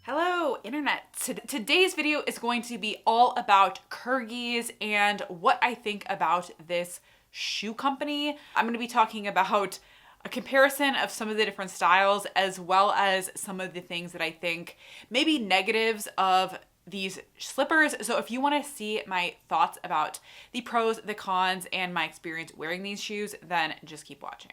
Hello, internet. Today's video is going to be all about Kyrgies and what I think about this shoe company. I'm going to be talking about a comparison of some of the different styles, as well as some of the things that I think maybe negatives of these slippers. So if you want to see my thoughts about the pros, the cons, and my experience wearing these shoes, then just keep watching.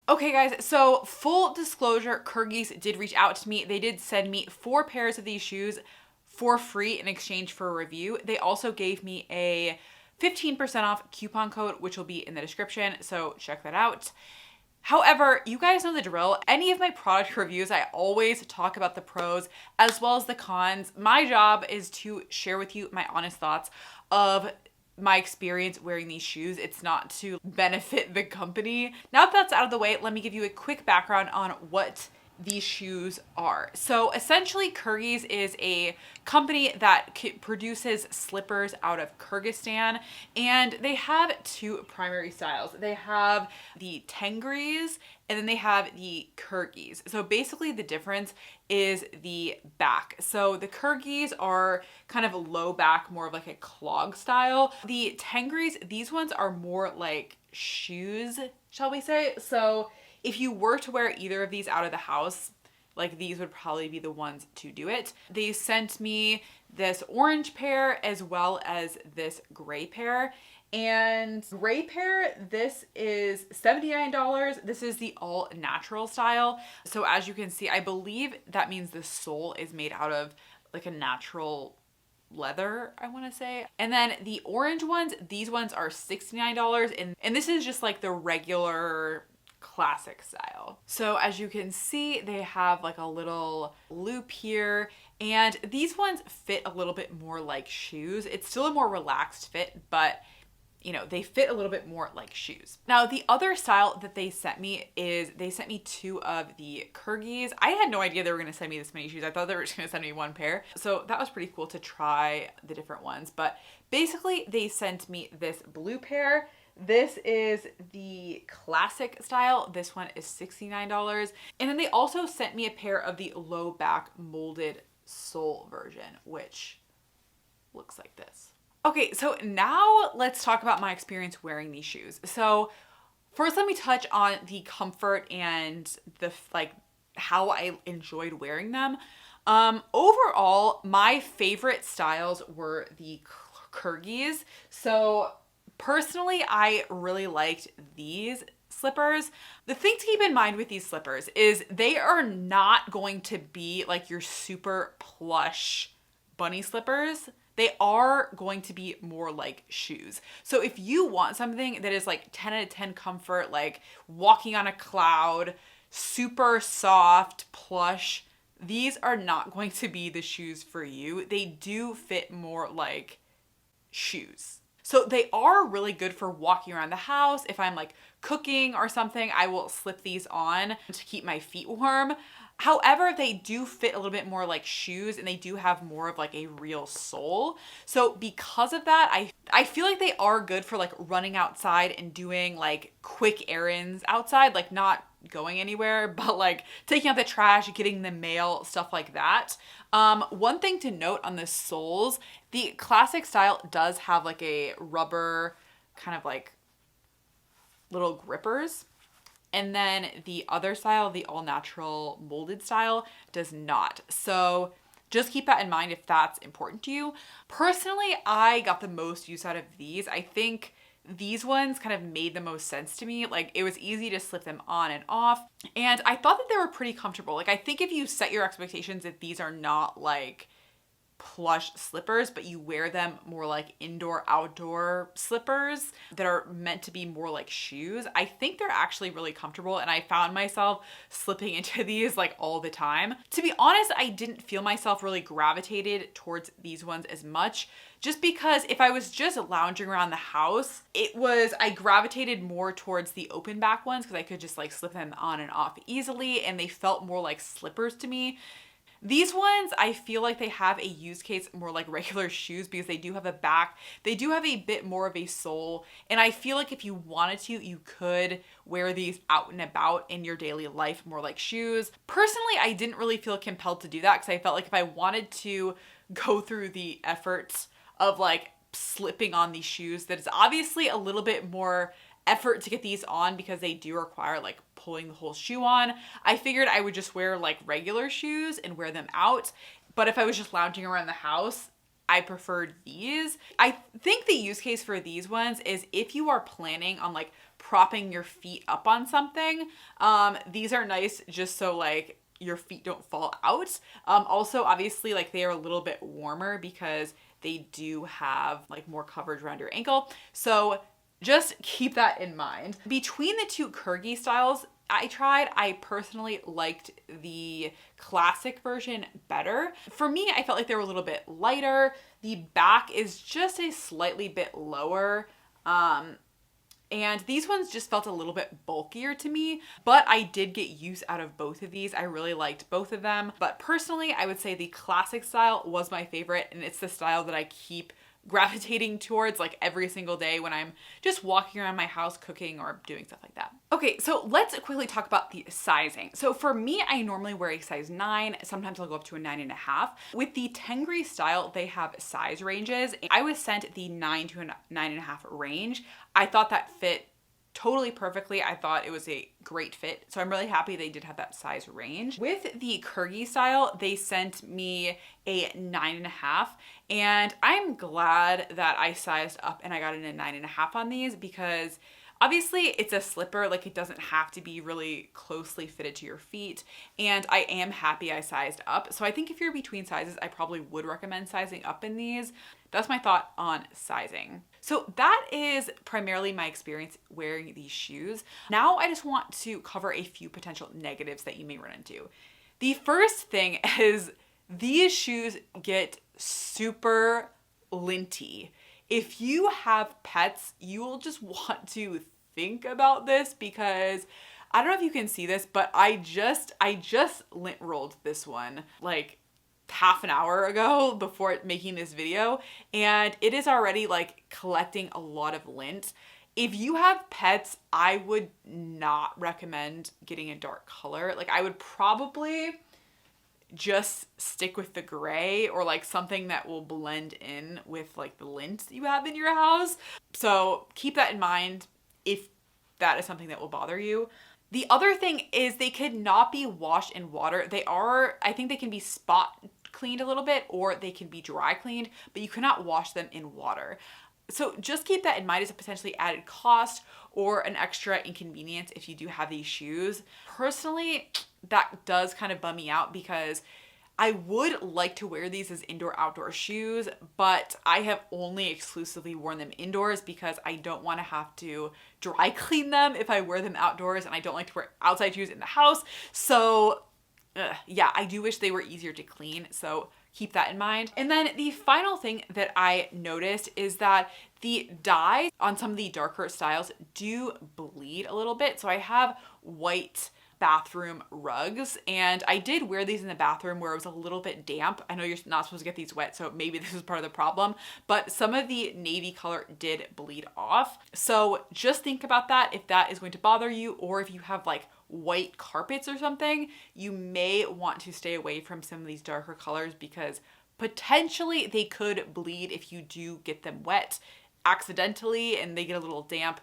Okay guys, so full disclosure, Kyrgies did reach out to me. They did send me 4 pairs of these shoes for free in exchange for a review. They also gave me a 15% off coupon code, which will be in the description, so check that out. However, you guys know the drill. Any of my product reviews, I always talk about the pros as well as the cons. My job is to share with you my honest thoughts of my experience wearing these shoes. It's not to benefit the company. Now that that's out of the way, let me give you a quick background on what these shoes are. So essentially, Curries is a company that produces slippers out of Kyrgyzstan, and they have 2 primary styles. They have the Tengries and then they have the Kyrgies. So basically the difference is the back. So the Kyrgies are kind of a low back, more of like a clog style. The Tengries, these ones are more like shoes, shall we say. So if you were to wear either of these out of the house, like these would probably be the ones to do it. They sent me this orange pair as well as this gray pair. And gray pair, this is $79. This is the all natural style. So as you can see, I believe that means the sole is made out of like a natural leather, I want to say. And then the orange ones, these ones are $69. And this is just like the regular classic style. So as you can see, they have like a little loop here, and these ones fit a little bit more like shoes. It's still a more relaxed fit, but you know, they fit a little bit more like shoes. Now, the other style that they sent me is they sent me 2 of the Kyrgies. I had no idea they were going to send me this many shoes. I thought they were just going to send me 1 pair. So that was pretty cool to try the different ones. But basically, they sent me this blue pair. This is the classic style. This one is $69. And then they also sent me a pair of the low back molded sole version, which looks like this. Okay, so now let's talk about my experience wearing these shoes. So first, let me touch on the comfort and the how I enjoyed wearing them. Overall, my favorite styles were the Kyrgies. So personally, I really liked these slippers. The thing to keep in mind with these slippers is they are not going to be like your super plush bunny slippers. They are going to be more like shoes. So if you want something that is like 10 out of 10 comfort, like walking on a cloud, super soft, plush, these are not going to be the shoes for you. They do fit more like shoes. So they are really good for walking around the house. If I'm like cooking or something, I will slip these on to keep my feet warm. However, they do fit a little bit more like shoes, and they do have more of like a real sole. So because of that, I feel like they are good for like running outside and doing like quick errands outside, like not going anywhere, but like taking out the trash, getting the mail, stuff like that. One thing to note on the soles, the classic style does have like a rubber kind of like little grippers. And then the other style, the all natural molded style, does not. So just keep that in mind if that's important to you. Personally, I got the most use out of these. I think these ones kind of made the most sense to me. Like it was easy to slip them on and off. And I thought that they were pretty comfortable. Like I think if you set your expectations that these are not like plush slippers, but you wear them more like indoor outdoor slippers that are meant to be more like shoes, I think they're actually really comfortable, and I found myself slipping into these like all the time. To be honest, I didn't feel myself really gravitated towards these ones as much, just because if I was just lounging around the house, I gravitated more towards the open back ones because I could just like slip them on and off easily, and they felt more like slippers to me. These ones, I feel like they have a use case more like regular shoes because they do have a back. They do have a bit more of a sole. And I feel like if you wanted to, you could wear these out and about in your daily life more like shoes. Personally, I didn't really feel compelled to do that because I felt like if I wanted to go through the efforts of like slipping on these shoes, that is obviously a little bit more effort to get these on because they do require like pulling the whole shoe on. I figured I would just wear like regular shoes and wear them out. But if I was just lounging around the house, I preferred these. I think the use case for these ones is if you are planning on like propping your feet up on something. These are nice just so like your feet don't fall out. Also, obviously, like they are a little bit warmer because they do have like more coverage around your ankle. So just keep that in mind. Between the two Kyrgyz styles I tried, I personally liked the classic version better. For me, I felt like they were a little bit lighter. The back is just a slightly bit lower. And these ones just felt a little bit bulkier to me, but I did get use out of both of these. I really liked both of them. But personally, I would say the classic style was my favorite, and it's the style that I keep gravitating towards like every single day when I'm just walking around my house cooking or doing stuff like that. Okay, so let's quickly talk about the sizing. So for me, I normally wear a size 9. Sometimes I'll go up to a 9.5. With the Tengries style, they have size ranges. I was sent the 9 to a 9.5 range. I thought that fit totally perfectly. I thought it was a great fit. So I'm really happy they did have that size range. With the Kyrgyz style, they sent me a 9.5, and I'm glad that I sized up and I got in a 9.5 on these because obviously it's a slipper, like it doesn't have to be really closely fitted to your feet, and I am happy I sized up. So I think if you're between sizes, I probably would recommend sizing up in these. That's my thought on sizing. So that is primarily my experience wearing these shoes. Now I just want to cover a few potential negatives that you may run into. The first thing is these shoes get super linty. If you have pets, you will just want to think about this because I don't know if you can see this, but I just lint rolled this one like half an hour ago before making this video, and it is already like collecting a lot of lint. If you have pets, I would not recommend getting a dark color. Like I would probably just stick with the gray or like something that will blend in with like the lint you have in your house. So keep that in mind if that is something that will bother you. The other thing is they could not be washed in water. I think they can be spot cleaned a little bit or they can be dry cleaned, but you cannot wash them in water. So just keep that in mind as a potentially added cost or an extra inconvenience if you do have these shoes. Personally, that does kind of bum me out because I would like to wear these as indoor-outdoor shoes, but I have only exclusively worn them indoors because I don't want to have to dry clean them if I wear them outdoors, and I don't like to wear outside shoes in the house. So yeah, I do wish they were easier to clean, so keep that in mind. And then the final thing that I noticed is that the dyes on some of the darker styles do bleed a little bit. So I have white bathroom rugs, and I did wear these in the bathroom where it was a little bit damp. I know you're not supposed to get these wet, so maybe this is part of the problem, but some of the navy color did bleed off. So just think about that if that is going to bother you, or if you have like white carpets or something, you may want to stay away from some of these darker colors because potentially they could bleed if you do get them wet accidentally and they get a little damp.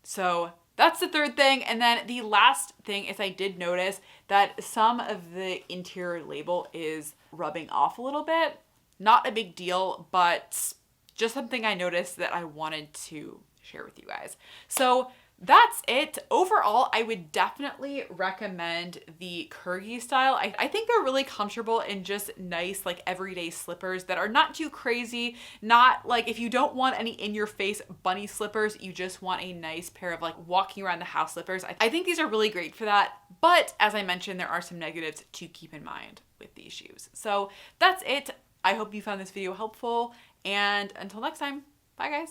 So that's the third thing. And then the last thing is I did notice that some of the interior label is rubbing off a little bit. Not a big deal, but just something I noticed that I wanted to share with you guys. So that's it. Overall, I would definitely recommend the Kyrgyz style. I think they're really comfortable and just nice, like everyday slippers that are not too crazy. Not like if you don't want any in-your-face bunny slippers, you just want a nice pair of like walking around the house slippers. I think these are really great for that. But as I mentioned, there are some negatives to keep in mind with these shoes. So that's it. I hope you found this video helpful. And until next time, bye guys.